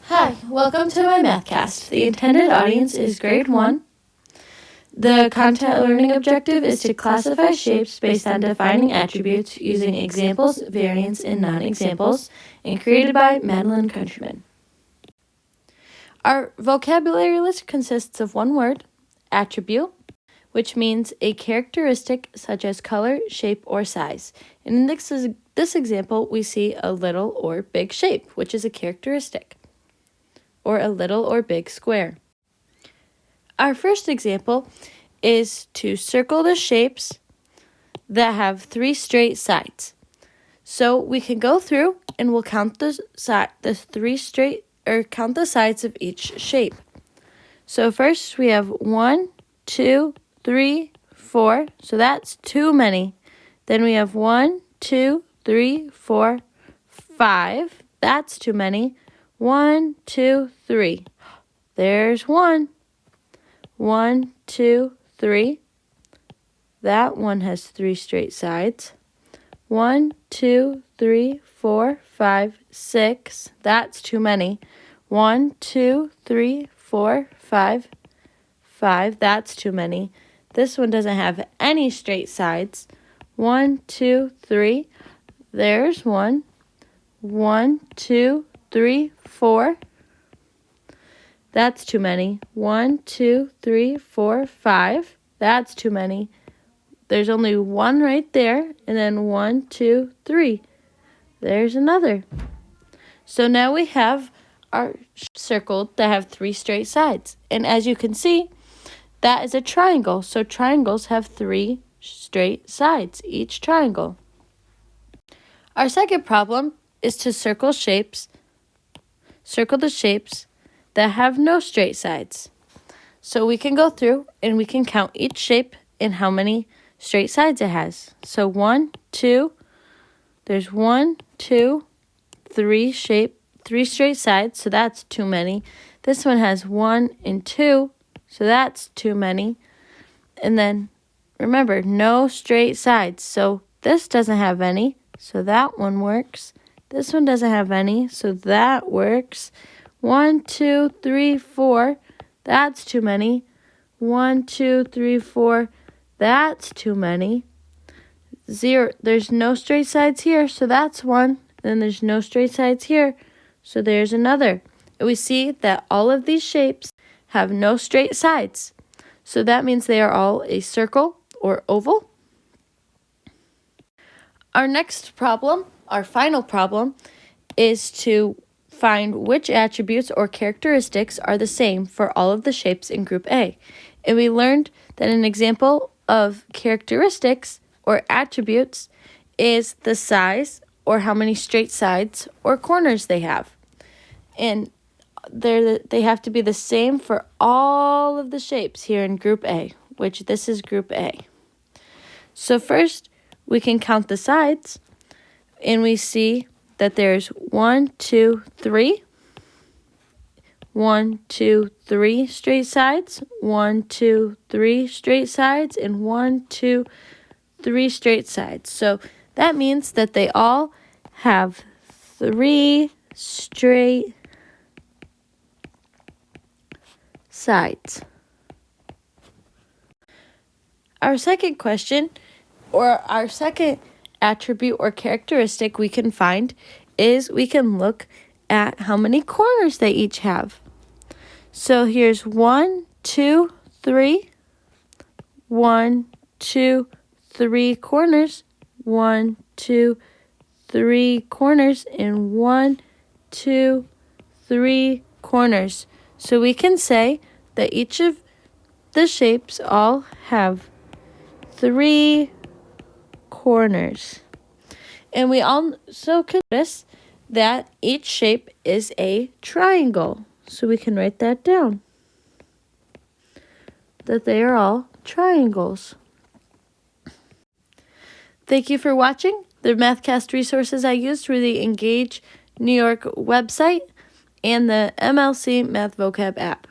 Hi, welcome to my Mathcast. The intended audience is grade 1. The content learning objective is to classify shapes based on defining attributes using examples, variants, and non-examples, and created by Madelyn Countryman. Our vocabulary list consists of one word, attribute, which means a characteristic such as color, shape, or size. And in this example, we see a little or big shape, which is a characteristic, or a little or big square. Our first example is to circle the shapes that have 3 straight sides. So we can go through and we'll count count the sides of each shape. So first we have 1, 2, 3, 4. So that's too many. Then we have 1, 2, 3, 4, 5. That's too many. 1, 2, 3. There's 1. 1, 2, 3. That one has 3 straight sides. 1, 2, 3, 4, 5, 6. That's too many. 1, 2, 3, 4, 5. 5. That's too many. This one doesn't have any straight sides. 1, 2, 3. There's 1. 1, 2, 3, 4. That's too many. 1, 2, 3, 4, 5. That's too many. There's only 1 right there, and then 1, 2, 3. There's another. So now we have our circled that have 3 straight sides. And as you can see, that is a triangle. So triangles have 3 straight sides, each triangle. Our second problem is to circle the shapes that have no straight sides. So we can go through and we can count each shape and how many straight sides it has. So 1, 2, there's 1, 2, 3 straight sides, so that's too many. This one has 1 and 2, so that's too many. And then remember, no straight sides, so this doesn't have any, so that one works. This one doesn't have any, so that works. 1, 2, 3, 4. That's too many. 1, 2, 3, 4. That's too many. 0. There's no straight sides here, so that's 1. Then there's no straight sides here, so there's another. And we see that all of these shapes have no straight sides. So that means they are all a circle or oval. Our next problem, our final problem, is to find which attributes or characteristics are the same for all of the shapes in Group A. And we learned that an example of characteristics or attributes is the size or how many straight sides or corners they have. And they have to be the same for all of the shapes here in Group A, which this is Group A. So first, we can count the sides, and we see that there's 1, 2, 3. 1, 2, 3 straight sides. 1, 2, 3 straight sides, and 1, 2, 3 straight sides. So that means that they all have 3 straight sides. Our second question, or our second attribute or characteristic we can find, is we can look at how many corners they each have. So here's 1, 2, 3. 1, 2, 3 corners. 1, 2, 3 corners, and 1, 2, 3 corners. So we can say that each of the shapes all have 3 corners. And we also can notice that each shape is a triangle. So we can write that down, that they are all triangles. Thank you for watching. The Mathcast resources I used were the Engage New York website and the MLC Math Vocab app.